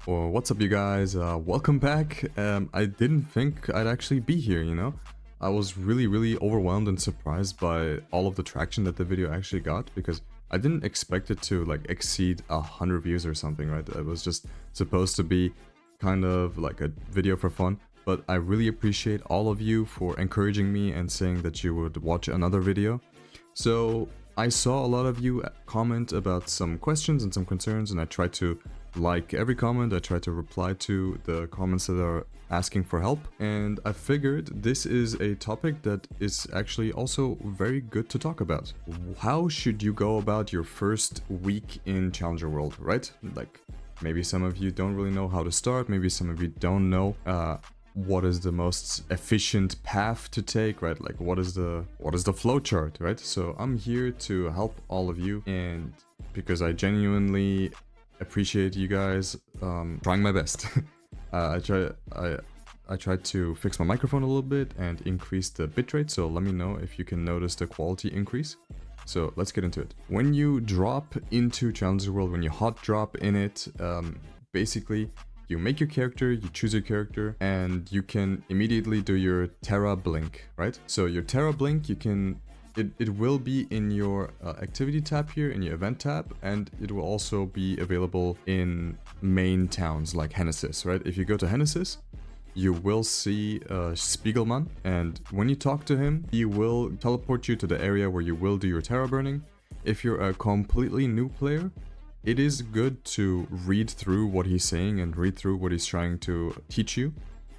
Or what's up, you guys? Welcome back. I didn't think I'd actually be here, you know? I was really overwhelmed and surprised by all of the traction that the video actually got, because I didn't expect it to like exceed 100 views or something, right? It was just supposed to be kind of like a video for fun, but I really appreciate all of you for encouraging me and saying that you would watch another video. So I saw a lot of you comment about some questions and some concerns, and I tried to like every comment. I tried to reply to the comments that are asking for help, and I figured this is a topic that is actually also very good to talk about. How should you go about your first week in Challenger World, right? Like, maybe some of you don't really know how to start, maybe some of you don't know what is the most efficient path to take, right? Like, what is the flow chart, right? So I'm here to help all of you, and because I genuinely appreciate you guys, trying my best. I tried to fix my microphone a little bit and increase the bitrate, so let me know if you can notice the quality increase. So let's get into it. When you drop into Challenger World, when you hot drop in it, basically you make your character, you choose your character, and you can immediately do your Tera Blink, right? So your Tera Blink, you can it will be in your activity tab here, in your event tab, and it will also be available in main towns like Hennesis, right? If you go to Hennesis, you will see Spiegelman, and when you talk to him, he will teleport you to the area where you will do your Terra burning. If you're a completely new player, it is good to read through what he's saying and read through what he's trying to teach you,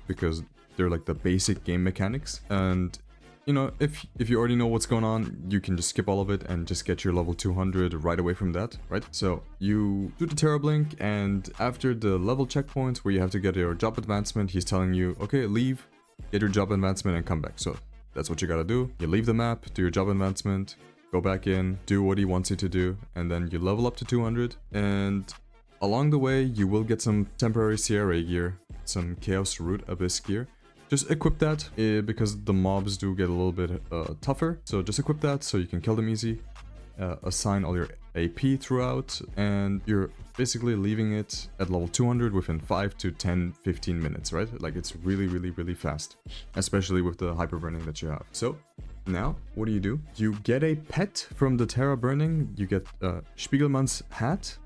because they're like the basic game mechanics. And you know, if you already know what's going on, you can just skip all of it and just get your level 200 right away from that, right? So you do the Tera Blink, and after the level checkpoints where you have to get your job advancement, he's telling you, okay, leave, get your job advancement and come back. So that's what you gotta do. You leave the map, do your job advancement, go back in, do what he wants you to do, and then you level up to 200. And along the way, you will get some temporary CRA gear, some Chaos Root Abyss gear. Just equip that, because the mobs do get a little bit tougher. So just equip that so you can kill them easy. Assign all your AP throughout, and you're basically leaving it at level 200 within 5 to 10, 15 minutes, right? Like, it's really fast, especially with the hyper burning that you have. So now, what do? You get a pet from the Terra burning. You get Spiegelman's hat,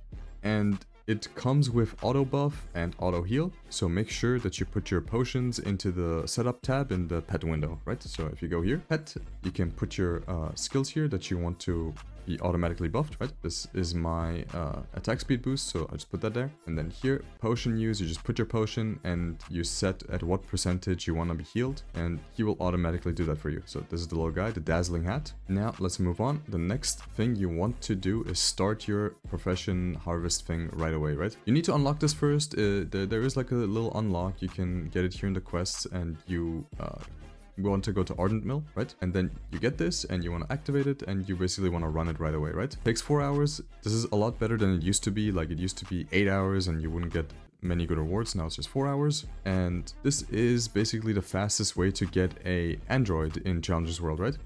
and it comes with auto buff and auto heal, so make sure that you put your potions into the setup tab in the pet window, right? So if you go here, pet, you can put your skills here that you want to be automatically buffed, right? This is my attack speed boost, so I just put that there. And then here, potion use, you just put your potion and you set at what percentage you want to be healed, and he will automatically do that for you. So this is the little guy, the dazzling hat. Now let's move on. The next thing you want to do is start your profession harvest thing right away, right? You need to unlock this first. There is like a little unlock. You can get it here in the quests, and you want to go to Ardent Mill, right? And then you get this and you want to activate it, and you basically want to run it right away, right? It takes 4 hours. This is a lot better than it used to be. Like, it used to be 8 hours and you wouldn't get many good rewards. Now it's just 4 hours. And this is basically the fastest way to get a Android in Challenger's World, right?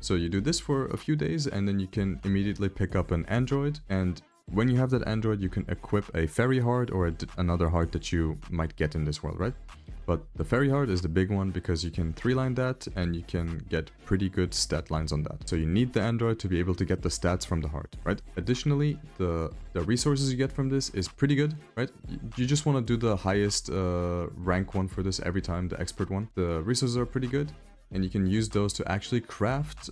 So you do this for a few days, and then you can immediately pick up an Android. And when you have that Android, you can equip a fairy heart or another heart that you might get in this world, right? But the fairy heart is the big one, because you can 3-line that and you can get pretty good stat lines on that. So you need the Android to be able to get the stats from the heart, right? Additionally, the resources you get from this is pretty good, right? You just want to do the highest rank one for this every time, the expert one. The resources are pretty good, and you can use those to actually craft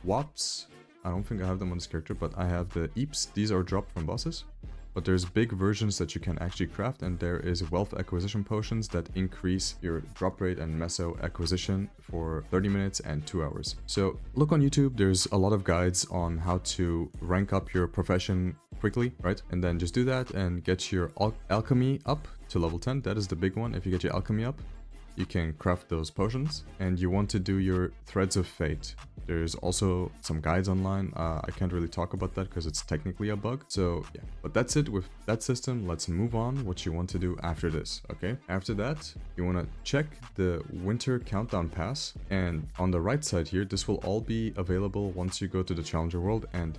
WAPs. I don't think I have them on this character, but I have the EEPs. These are dropped from bosses. But there's big versions that you can actually craft, and there is wealth acquisition potions that increase your drop rate and meso acquisition for 30 minutes and 2 hours. So look on YouTube, there's a lot of guides on how to rank up your profession quickly, right? And then just do that and get your alchemy up to level 10. That is the big one. If you get your alchemy up, you can craft those potions, and you want to do your threads of fate. There's also some guides online. I can't really talk about that because it's technically a bug. So yeah, but that's it with that system. Let's move on what you want to do after this, okay? After that, you want to check the winter countdown pass, and on the right side here, this will all be available once you go to the Challenger World. And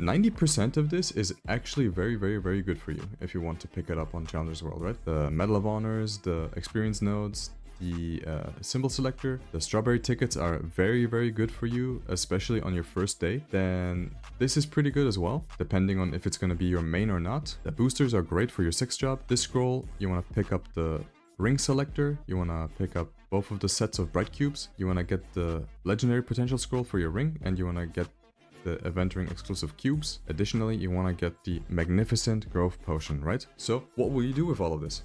90% of this is actually very, very, very good for you if you want to pick it up on Challengers World, right? The Medal of Honors, the experience nodes, the symbol selector, the strawberry tickets are very, very good for you, especially on your first day. Then this is pretty good as well, depending on if it's going to be your main or not. The boosters are great for your 6th job. This scroll, you want to pick up the ring selector, you want to pick up both of the sets of bright cubes, you want to get the legendary potential scroll for your ring, and you want to get the event ring exclusive cubes. Additionally, you want to get the magnificent growth potion, right? So what will you do with all of this?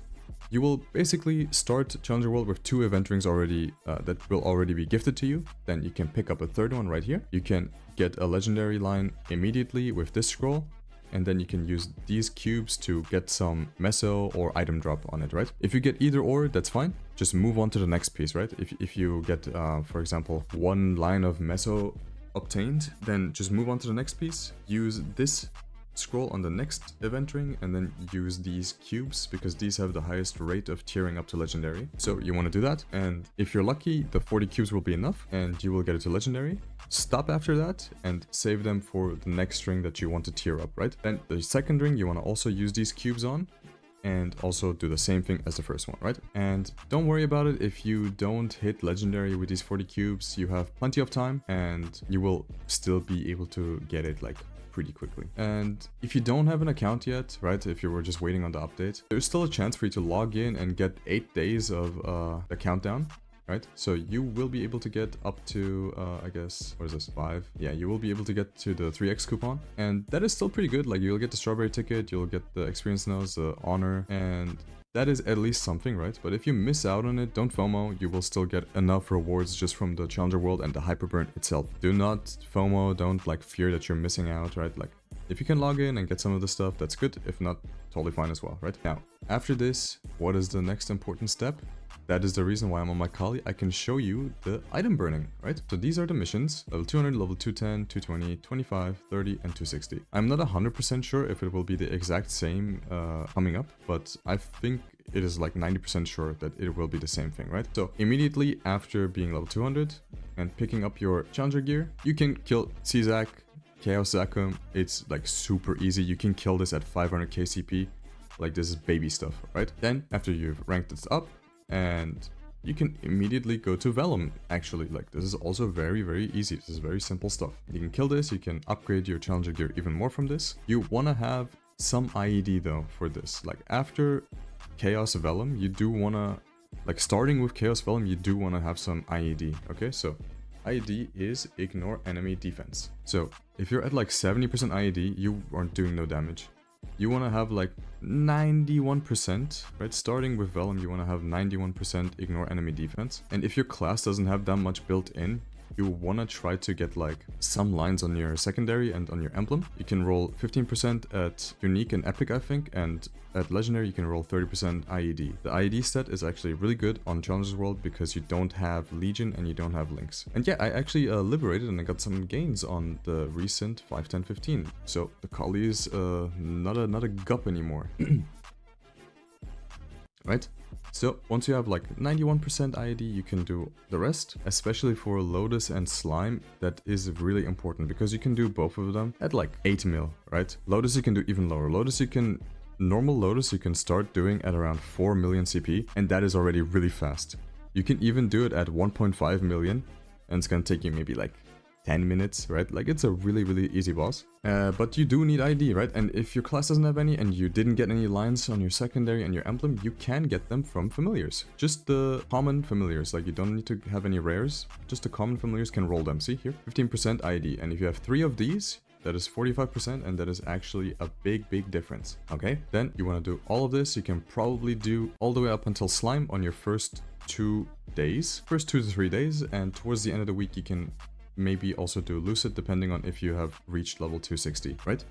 You will basically start Challenger World with 2 event rings already that will already be gifted to you. Then you can pick up a 3rd one right here. You can get a legendary line immediately with this scroll, and then you can use these cubes to get some meso or item drop on it, right? If you get either or, that's fine. Just move on to the next piece, right? If you get, for example, 1 line of meso obtained, then just move on to the next piece. Use this scroll on the next event ring, and then use these cubes because these have the highest rate of tiering up to legendary. So you want to do that, and if you're lucky, the 40 cubes will be enough and you will get it to legendary. Stop after that and save them for the next ring that you want to tier up, right? Then the second ring you want to also use these cubes on, and also do the same thing as the first one, right? And don't worry about it if you don't hit legendary with these 40 cubes. You have plenty of time and you will still be able to get it like pretty quickly. And if you don't have an account yet, right, if you were just waiting on the update, there's still a chance for you to log in and get 8 days of the countdown, right? So you will be able to get up to, I guess, what is this, 5? Yeah, you will be able to get to the 3x coupon, and that is still pretty good. Like, you'll get the strawberry ticket, you'll get the experience nodes, the honor, and that is at least something, right? But if you miss out on it, don't FOMO. You will still get enough rewards just from the Challenger World and the Hyperburn itself. Do not FOMO, don't like fear that you're missing out, right? Like, if you can log in and get some of the stuff, that's good. If not, totally fine as well, right? Now, after this, what is the next important step? That is the reason why I'm on my Kali. I can show you the item burning, right? So these are the missions: level 200, level 210, 220, 25, 30, and 260. I'm not 100% sure if it will be the exact same coming up, but I think it is like 90% sure that it will be the same thing, right? So immediately after being level 200 and picking up your Challenger gear, you can kill Czak, Chaos Zakum. It's like super easy. You can kill this at 500 KCP. Like, this is baby stuff, right? Then after you've ranked this up, and you can immediately go to Vellum. Actually, like, this is also very, very easy. This is very simple stuff. You can kill this, you can upgrade your Challenger gear even more from this. You want to have some IED though for this. Like, after Chaos Vellum, you do want to, like, starting with Chaos Vellum, you do want to have some IED. Okay, so IED is ignore enemy defense. So if you're at like 70% IED, you aren't doing no damage. You want to have like 91%, right? Starting with Vellum, you want to have 91% ignore enemy defense. And if your class doesn't have that much built in, you want to try to get like some lines on your secondary and on your emblem. You can roll 15% at unique and epic, I think, and at legendary you can roll 30% IED. The IED stat is actually really good on Challengers World because you don't have Legion and you don't have Lynx. And yeah, I actually liberated and I got some gains on the recent 5, 10, 15. So the Kali is not a gup anymore. Right? So once you have like 91% IED, you can do the rest, especially for Lotus and Slime. That is really important because you can do both of them at like 8 mil, right? Lotus you can do even lower. Normal Lotus you can start doing at around 4 million CP, and that is already really fast. You can even do it at 1.5 million, and it's gonna take you maybe like 10 minutes, right? Like, it's a really, really easy boss. But you do need ID, right? And if your class doesn't have any and you didn't get any lines on your secondary and your emblem, you can get them from familiars. Just the common familiars. Like, you don't need to have any rares. Just the common familiars can roll them. See here? 15% ID. And if you have 3 of these, that is 45%, and that is actually a big, big difference. Okay? Then you want to do all of this. You can probably do all the way up until Slime on your first 2 days. First 2 to 3 days. And towards the end of the week, you can maybe also do Lucid, depending on if you have reached level 260, right?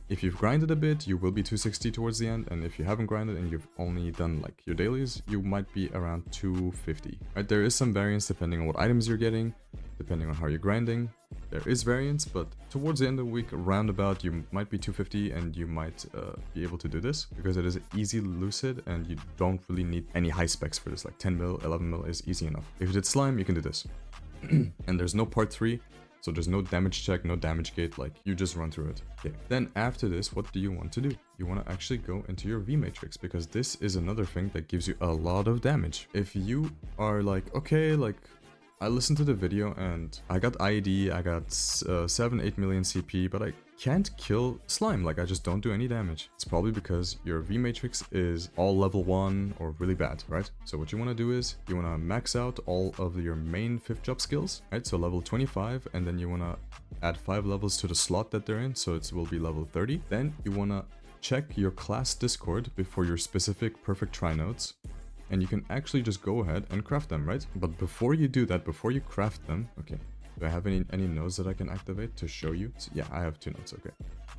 If you've grinded a bit, you will be 260 towards the end, and if you haven't grinded and you've only done like your dailies, you might be around 250, right? There is some variance depending on what items you're getting, depending on how you're grinding. There is variance, but towards the end of the week, roundabout, you might be 250 and you might be able to do this because it is easy Lucid and you don't really need any high specs for this. Like 10 mil, 11 mil is easy enough. If you did Slime, you can do this. And there's no part 3, So there's no damage check, no damage gate, like you just run through it. Okay, then after this, what do you want to do? You want to actually go into your V matrix, because this is another thing that gives you a lot of damage. If you are like, okay, like I listened to the video and I got IED, I got 7-8 million CP, but I can't kill slime, like I just don't do any damage. It's probably because your V matrix is all level 1 or really bad, right? So what you want to do is you want to max out all of your main 5th job skills, right? So level 25, and then you want to add 5 levels to the slot that they're in, so it will be level 30. Then you want to check your class Discord before your specific perfect Trinodes, and you can actually just go ahead and craft them, right? But before you do that, before you craft them, okay, do I have any nodes that I can activate to show you? So yeah, I have 2 nodes, okay.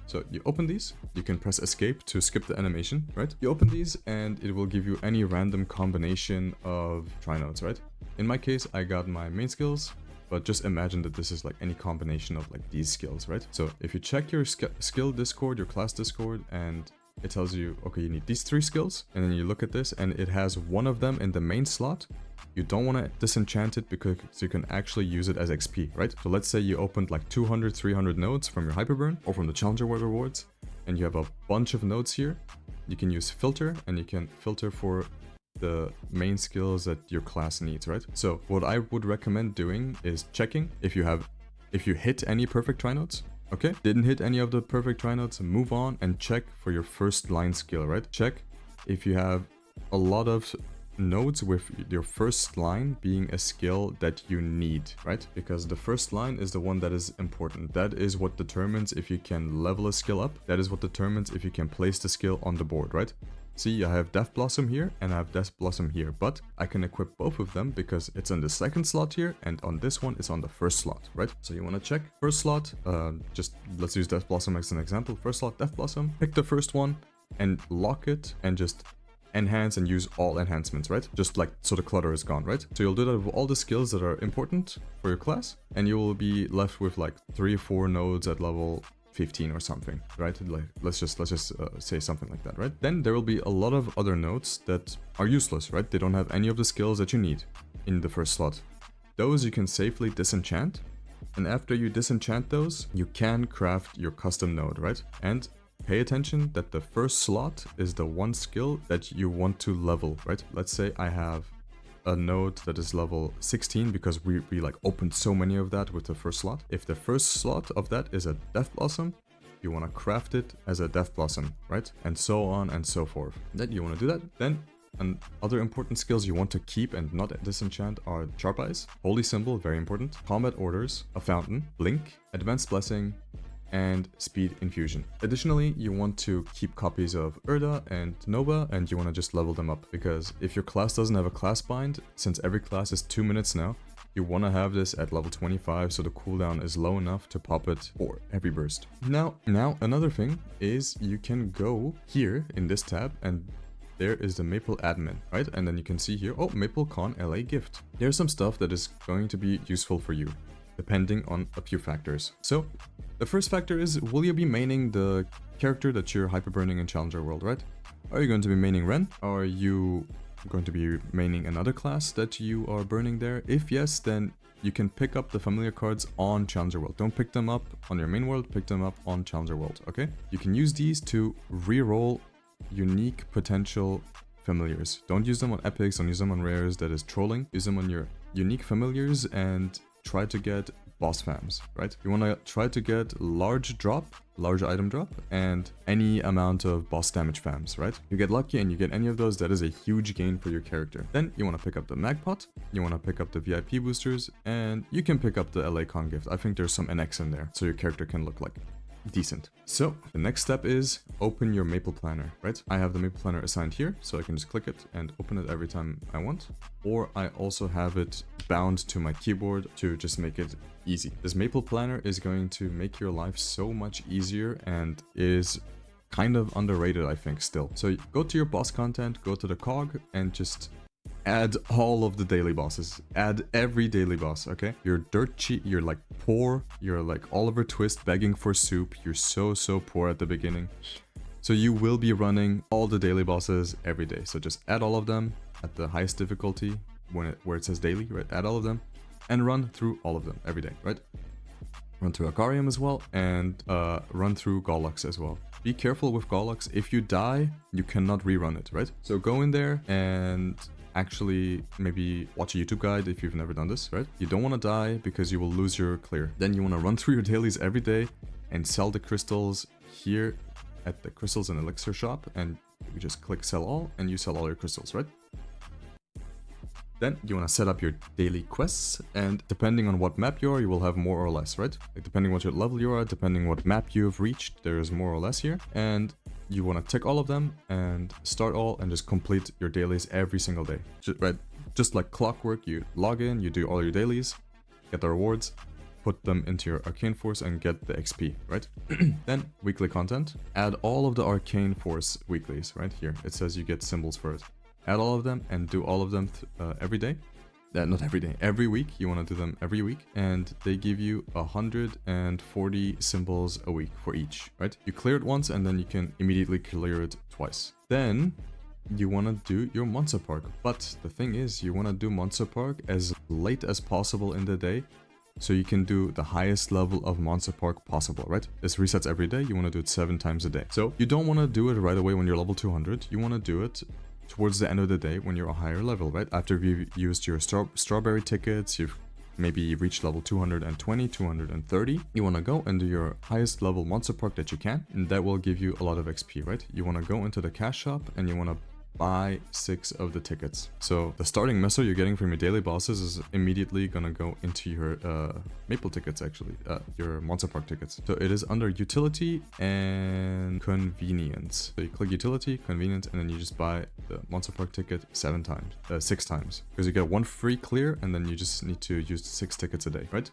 So you open these, you can press escape to skip the animation, right? You open these and it will give you any random combination of Trinodes, right? In my case, I got my main skills, but just imagine that this is like any combination of like these skills, right? So if you check your skill Discord, your class Discord, and it tells you, okay, you need these 3 skills, and then you look at this and it has one of them in the main slot. You don't want to disenchant it because you can actually use it as XP, right? So let's say you opened like 200, 300 nodes from your Hyperburn or from the Challenger World rewards, and you have a bunch of nodes here. You can use filter, and you can filter for the main skills that your class needs, right? So what I would recommend doing is checking if you hit any perfect Trinodes. Okay, didn't hit any of the perfect Trinodes, move on and check for your first line skill, right? Check if you have a lot of nodes with your first line being a skill that you need, right? Because the first line is the one that is important. That is what determines if you can level a skill up. That is what determines if you can place the skill on the board, right? See, I have Death Blossom here and I have Death Blossom here, but I can equip both of them because it's on the 2nd slot here, and on this one it's on the 1st slot, right? So you want to check 1st slot, just let's use Death Blossom as an example. 1st slot, Death Blossom, pick the first one and lock it and just enhance and use all enhancements, right? Just like so the clutter is gone, right? So you'll do that with all the skills that are important for your class, and you will be left with like 3 or 4 nodes at level 15 or something, right? Like let's just say something like that, right? Then there will be a lot of other nodes that are useless, right? They don't have any of the skills that you need in the 1st slot. Those you can safely disenchant, and after you disenchant those, you can craft your custom node, right? And pay attention that the 1st slot is the one skill that you want to level, right? Let's say I have a node that is level 16 because we like opened so many of that with the 1st slot. If the 1st slot of that is a Death Blossom, you want to craft it as a Death Blossom, right? And so on and so forth. Then you want to do that. Then other important skills you want to keep and not disenchant are Sharp Eyes, Holy Symbol, very important, Combat Orders, a Fountain, Blink, Advanced Blessing, and Speed Infusion. Additionally, you want to keep copies of Urda and Nova, and you want to just level them up, because if your class doesn't have a class bind, since every class is 2 minutes now, you want to have this at level 25 so the cooldown is low enough to pop it for every burst. Now another thing is you can go here in this tab, and there is the Maple admin, right? And then you can see here, oh, MapleconLA Gift. There's some stuff that is going to be useful for you, depending on a few factors. So the first factor is, will you be maining the character that you're hyperburning in Challenger World, right? Are you going to be maining Ren? Are you going to be maining another class that you are burning there? If yes, then you can pick up the familiar cards on Challenger World. Don't pick them up on your main world, pick them up on Challenger World, okay? You can use these to reroll unique potential familiars. Don't use them on epics, don't use them on rares, that is trolling. Use them on your unique familiars and try to get boss fams, right? You want to try to get large item drop, and any amount of boss damage fams, right? You get lucky and you get any of those, that is a huge gain for your character. Then you want to pick up the Magpot, you want to pick up the VIP boosters, and you can pick up the LA Con gift. I think there's some NX in there, so your character can look like decent. So the next step is open your Maple Planner, right? I have the Maple Planner assigned here, so I can just click it and open it every time I want. Or I also have it bound to my keyboard to just make it easy. This Maple Planner is going to make your life so much easier and is kind of underrated, I think, still. So go to your boss content, go to the cog, and just add all of the daily bosses. Add every daily boss, okay? You're dirt cheap, you're like poor, you're like Oliver Twist begging for soup. You're so poor at the beginning. So you will be running all the daily bosses every day. So just add all of them at the highest difficulty where it says daily, right? Add all of them and run through all of them every day, right? run through Agarium as well, and run through Gollux as well. Be careful with Gollux. If you die, you cannot rerun it, right? So go in there and actually maybe watch a YouTube guide if you've never done this, right? You don't want to die because you will lose your clear. Then you want to run through your dailies every day and sell the crystals here at the crystals and elixir shop, and you just click sell all and you sell all your crystals, right? Then you want to set up your daily quests, and depending on what map you are, you will have more or less, right? Like depending what your level you are, depending what map you've reached, there's more or less here. And you want to tick all of them and start all and just complete your dailies every single day, right? Just like clockwork, you log in, you do all your dailies, get the rewards, put them into your Arcane Force and get the XP, right? Then weekly content, add all of the Arcane Force weeklies, right here. It says you get symbols for it. Add all of them and do all of them every day. Not every day, every week. You want to do them every week, and they give you 140 symbols a week for each, right? You clear it once and then you can immediately clear it twice. Then you want to do your Monster Park, but the thing is you want to do Monster Park as late as possible in the day, so you can do the highest level of Monster Park possible, right? This resets every day. You want to do it 7 times a day. So you don't want to do it right away when you're level 200. You want to do it towards the end of the day when you're a higher level, right? After you've used your strawberry tickets, you've maybe reached level 220, 230. You want to go and do your highest level Monster Park that you can, and that will give you a lot of XP, right? You want to go into the cash shop and you want to buy 6 of the tickets. So the starting meso you're getting from your daily bosses is immediately gonna go into your Maple tickets, actually, your Monster Park tickets. So it is under utility and convenience. So you click utility, convenience, and then you just buy the Monster Park ticket 6 times. Because you get 1 free clear, and then you just need to use 6 tickets a day, right?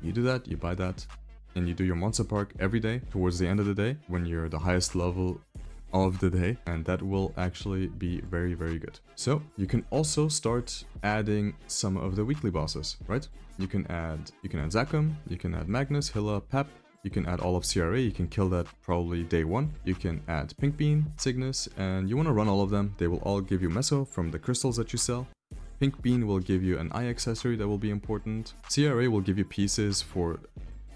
You do that, you buy that, and you do your Monster Park every day towards the end of the day when you're the highest level of the day, and that will actually be very, very good. So you can also start adding some of the weekly bosses, right? You can add Zakum, you can add Magnus, Hilla, Pep, you can add all of CRA, you can kill that probably day 1. You can add Pink Bean, Cygnus, and you want to run all of them. They will all give you meso from the crystals that you sell. Pink Bean will give you an eye accessory that will be important. CRA will give you pieces for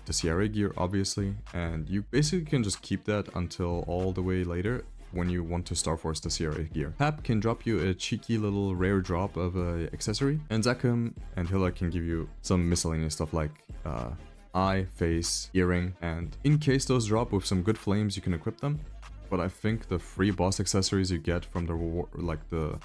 the CRA gear, obviously, and you basically can just keep that until all the way later when you want to Star Force the CRA gear. Pap can drop you a cheeky little rare drop of a accessory, and Zakum and Hilla can give you some miscellaneous stuff like eye, face, earring, and in case those drop with some good flames, you can equip them. But I think the free boss accessories you get from the reward, like the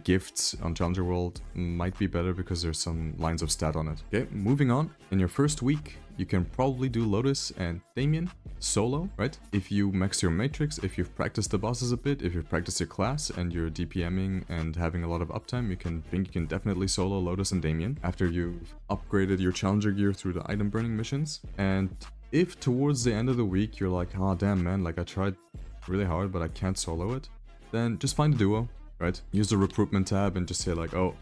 gifts on Challenger World, might be better because there's some lines of stat on it. Okay, moving on. In your first week, you can probably do Lotus and Damien solo, right? If you max your matrix, if you've practiced the bosses a bit, if you've practiced your class and you're DPMing and having a lot of uptime, you can definitely solo Lotus and Damien after you've upgraded your Challenger gear through the item burning missions. And if towards the end of the week you're like, oh damn man, like I tried really hard but I can't solo it, then just find a duo. Right? Use the recruitment tab and just say like, oh,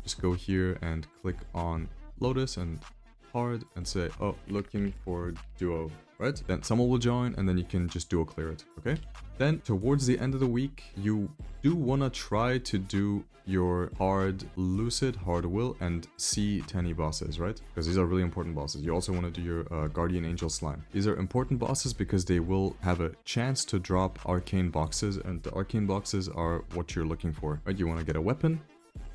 just go here and click on Lotus and hard and say, oh, looking for duo, right? Then someone will join and then you can just duo clear it, okay? Then towards the end of the week, you do want to try to do your hard Lucid, hard Will, and C10 bosses, right? Because these are really important bosses. You also want to do your Guardian Angel Slime. These are important bosses because they will have a chance to drop arcane boxes, and the arcane boxes are what you're looking for, right? You want to get a weapon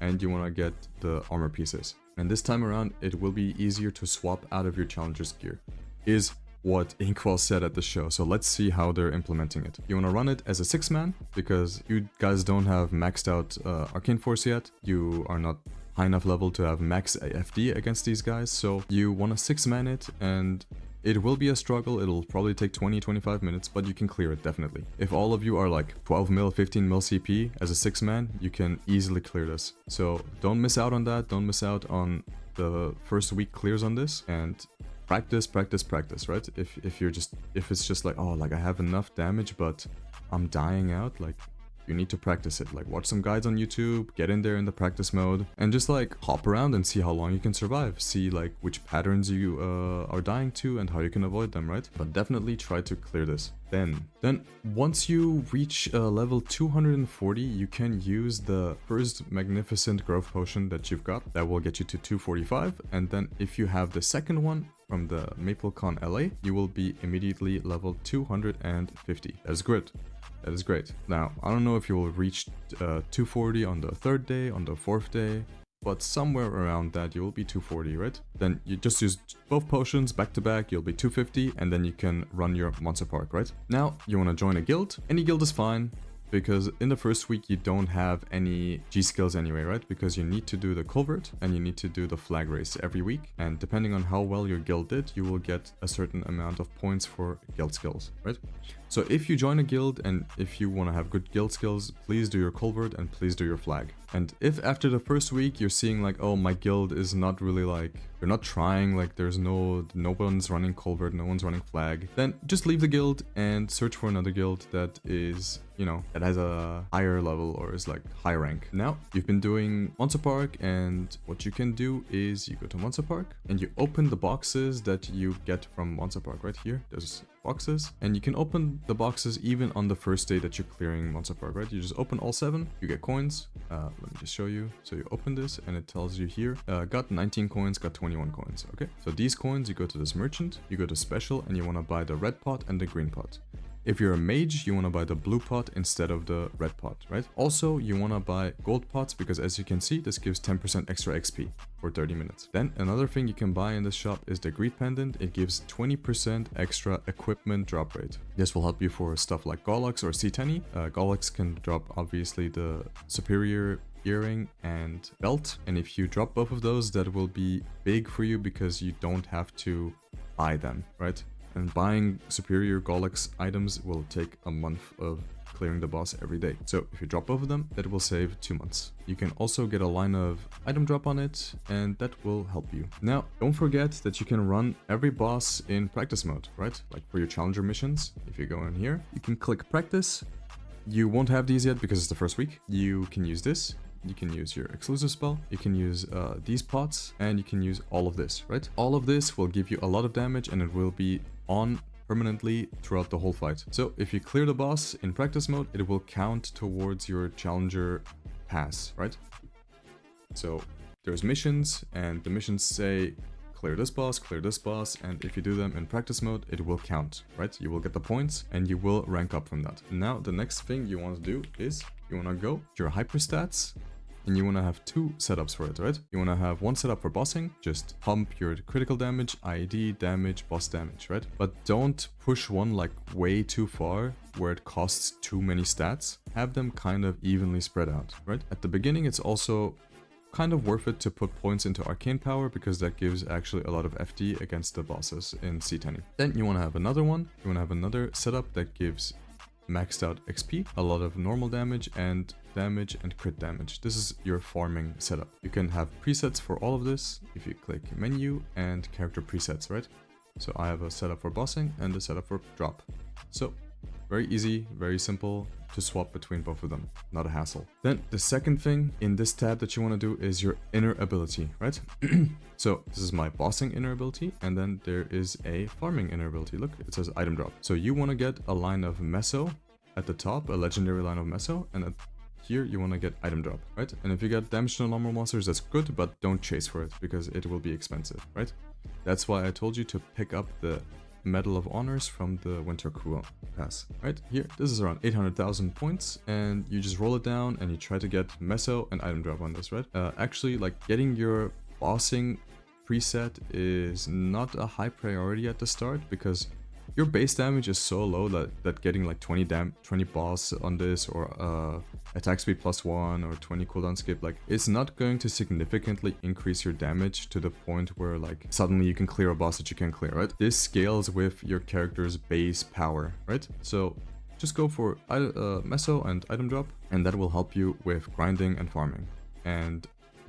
and you want to get the armor pieces. And this time around, it will be easier to swap out of your Challenger's gear, is what Inkwell said at the show. So let's see how they're implementing it. You want to run it as a 6-man because you guys don't have maxed out Arcane Force yet. You are not high enough level to have max FD against these guys. So you want to 6-man it, and it will be a struggle. It'll probably take 20-25 minutes, but you can clear it definitely. If all of you are like 12 mil, 15 mil CP as a 6-man, you can easily clear this. So don't miss out on that. Don't miss out on the first week clears on this, and practice, right? If it's just like, oh, like I have enough damage, but I'm dying out, like you need to practice it. Like watch some guides on YouTube, get in there in the practice mode, and just like hop around and see how long you can survive. See like which patterns you are dying to and how you can avoid them, right? But definitely try to clear this. Then once you reach level 240, you can use the first magnificent growth potion that you've got. That will get you to 245. And then if you have the second one, from the MapleconLA, you will be immediately level 250. That is good. That is great. Now, I don't know if you will reach 240 on the 3rd day, on the 4th day, but somewhere around that you will be 240, right? Then you just use both potions back to back, you'll be 250, and then you can run your monster park, right? Now, you want to join a guild. Any guild is fine, because in the first week you don't have any G skills anyway, right? Because you need to do the culvert and you need to do the flag race every week. And depending on how well your guild did, you will get a certain amount of points for guild skills, right? So if you join a guild and if you want to have good guild skills, please do your culvert and please do your flag. And if after the first week you're seeing like, oh, my guild is not really like, they're not trying, like there's no one's running culvert, no one's running flag, then just leave the guild and search for another guild that is, you know, that has a higher level or is like high rank. Now, you've been doing Monster Park, and what you can do is you go to Monster Park and you open the boxes that you get from Monster Park right here. There's boxes, and you can open the boxes even on the first day that you're clearing Monster Park, right? You just open all 7, you get coins. Let me just show you. So you open this and it tells you here, got 19 coins, got 21 coins. Okay, so these coins, you go to this merchant, you go to special, and you want to buy the red pot and the green pot. If you're a mage, you want to buy the blue pot instead of the red pot, right? Also, you want to buy gold pots because, as you can see, this gives 10% extra XP for 30 minutes. Then another thing you can buy in this shop is the greed pendant. It gives 20% extra equipment drop rate. This will help you for stuff like Gollux or C10. Gollux can drop obviously the superior earring and belt, and if you drop both of those, that will be big for you because you don't have to buy them, right? And buying superior Gollux items will take a month of clearing the boss every day. So if you drop both of them, that will save 2 months. You can also get a line of item drop on it, and that will help you. Now, don't forget that you can run every boss in practice mode, right? Like for your challenger missions, if you go in here, you can click practice. You won't have these yet because it's the first week. You can use this. You can use your exclusive spell, you can use these pots, and you can use all of this, right? All of this will give you a lot of damage, and it will be on permanently throughout the whole fight. So if you clear the boss in practice mode, it will count towards your challenger pass, right? So there's missions, and the missions say clear this boss, and if you do them in practice mode, it will count, right? You will get the points and you will rank up from that. Now the next thing you want to do is you want to go to your hyper stats, and you want to have 2 setups for it, right? You want to have one setup for bossing, just pump your critical damage, IED damage, boss damage, right? But don't push one like way too far where it costs too many stats. Have them kind of evenly spread out, right? At the beginning, it's also kind of worth it to put points into arcane power because that gives actually a lot of FD against the bosses in C10. Then you want to have another one. You want to have another setup that gives maxed out XP, a lot of normal damage and crit damage. This is your farming setup. You can have presets for all of this if you click menu and character presets, right? So I have a setup for bossing and a setup for drop. So very easy, very simple to swap between both of them, not a hassle. Then the second thing in this tab that you want to do is your inner ability, right? So this is my bossing inner ability, and then there is a farming inner ability. Look, it says item drop. So you want to get a line of meso at the top, a legendary line of meso, and here you want to get item drop, right? And if you get damage to normal monsters, that's good, but don't chase for it because it will be expensive, right? That's why I told you to pick up the Medal of Honors from the Winter Cool Pass, right? Here, this is around 800,000 points, and you just roll it down and you try to get meso and item drop on this, right? Actually, like getting your bossing preset is not a high priority at the start because your base damage is so low that getting like 20 boss on this, or attack speed +1 or 20 cooldown skip, like it's not going to significantly increase your damage to the point where like suddenly you can clear a boss that you can clear, right? This scales with your character's base power, right? So just go for meso and item drop, and that will help you with grinding and farming and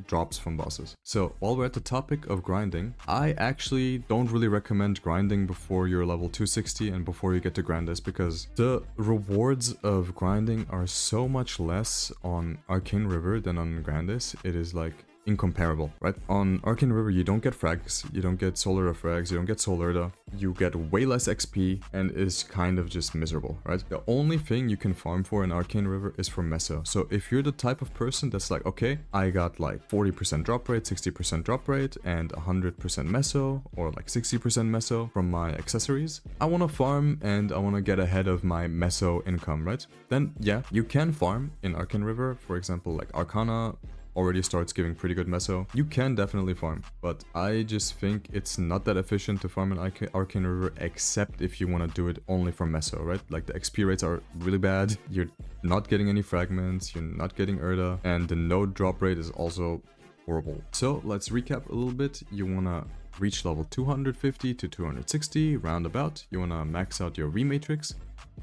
drops from bosses. So while we're at the topic of grinding, I actually don't really recommend grinding before you're level 260 and before you get to Grandis, because the rewards of grinding are so much less on Arcane River than on Grandis. It is like incomparable, right? On Arcane River, you don't get frags, you don't get solar frags, you don't get solar, you get way less XP, and is kind of just miserable, right? The only thing you can farm for in Arcane River is for meso. So if you're the type of person that's like, okay, I got like 40% drop rate, 60% drop rate, and 100% meso, or like 60% meso from my accessories, I want to farm and I want to get ahead of my meso income, right? Then yeah, you can farm in Arcane River. For example, like Arcana already starts giving pretty good meso. You can definitely farm, but I just think it's not that efficient to farm in Arcane River, except if you want to do it only for meso, right? Like the XP rates are really bad, you're not getting any fragments, you're not getting Erda, and the node drop rate is also horrible. So let's recap a little bit. You want to reach level 250 to 260 roundabout. You want to max out your V-matrix.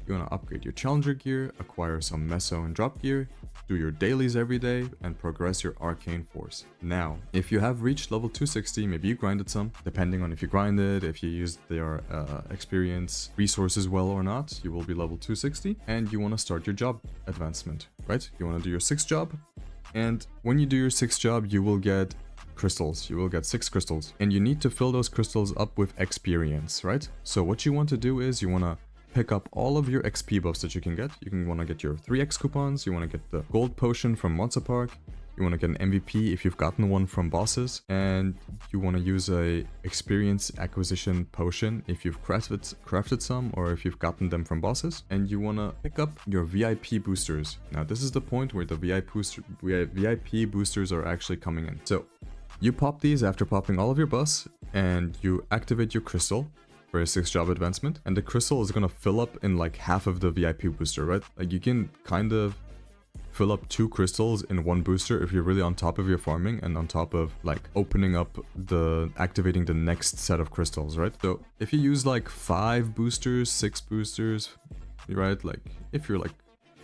You want to upgrade your challenger gear, acquire some meso and drop gear, do your dailies every day, and progress your arcane force. Now, if you have reached level 260, maybe you grinded some, depending on if you grinded, if you used their experience resources well or not, you will be level 260, and you want to start your job advancement, right? You want to do your 6th job, and when you do your 6th job, you will get crystals. You will get 6 crystals, and you need to fill those crystals up with experience, right? So what you want to do is you want to pick up all of your XP buffs that you can get. You want to get your 3x coupons, you want to get the gold potion from Monster Park, you want to get an MVP if you've gotten one from bosses, and you want to use a experience acquisition potion if you've crafted some, or if you've gotten them from bosses, and you want to pick up your VIP boosters. Now this is the point where the VIP boosters are actually coming in. So you pop these after popping all of your buffs, and you activate your crystal for a 6th job advancement, and the crystal is gonna fill up in like half of the VIP booster, right? Like you can kind of fill up 2 crystals in 1 booster if you're really on top of your farming and on top of like opening up activating the next set of crystals, right? So if you use like 5 boosters, 6 boosters, right? Like if you're like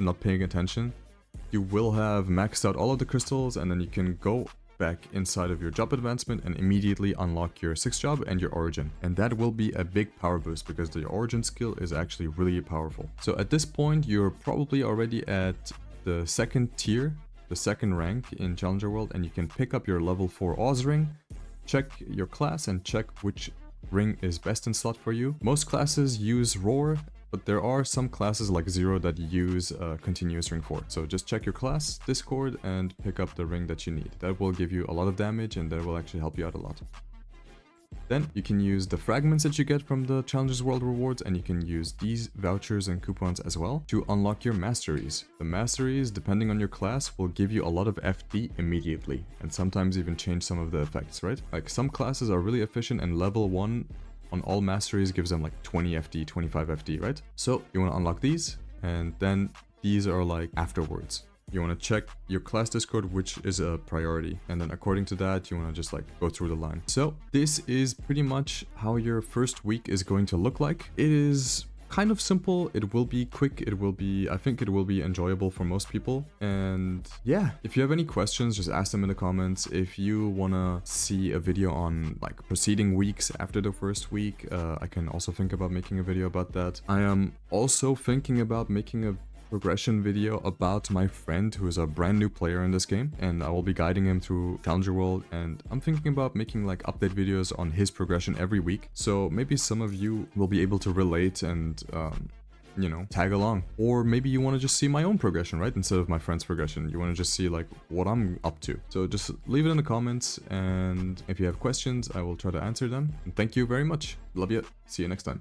not paying attention, you will have maxed out all of the crystals, and then you can go back inside of your job advancement and immediately unlock your 6th job and your origin. And that will be a big power boost because the origin skill is actually really powerful. So at this point, you're probably already at the 2nd tier, the 2nd rank in Challenger World, and you can pick up your level 4 Oz ring, check your class and check which ring is best in slot for you. Most classes use Roar, but there are some classes like Zero that use continuous ring 4. So just check your class Discord and pick up the ring that you need. That will give you a lot of damage, and that will actually help you out a lot. Then you can use the fragments that you get from the Challengers World rewards, and you can use these vouchers and coupons as well to unlock your masteries. The masteries, depending on your class, will give you a lot of FD immediately, and sometimes even change some of the effects, right? Like some classes are really efficient, and level 1 on all masteries gives them like 20 FD, 25 FD, right? So you want to unlock these, and then these are like afterwards. You want to check your class Discord, which is a priority, and then according to that, you want to just like go through the line. So this is pretty much how your first week is going to look like. It is kind of simple, it will be quick, I think it will be enjoyable for most people. And yeah, if you have any questions, just ask them in the comments. If you want to see a video on like preceding weeks after the first week, I can also think about making a video about that. I am also thinking about making a progression video about my friend who is a brand new player in this game, and I will be guiding him through Challenger World, and I'm thinking about making like update videos on his progression every week. So maybe some of you will be able to relate and you know, tag along. Or maybe you want to just see my own progression, right? Instead of my friend's progression, you want to just see like what I'm up to. So just leave it in the comments, and if you have questions, I will try to answer them. And thank you very much. Love you. See you next time.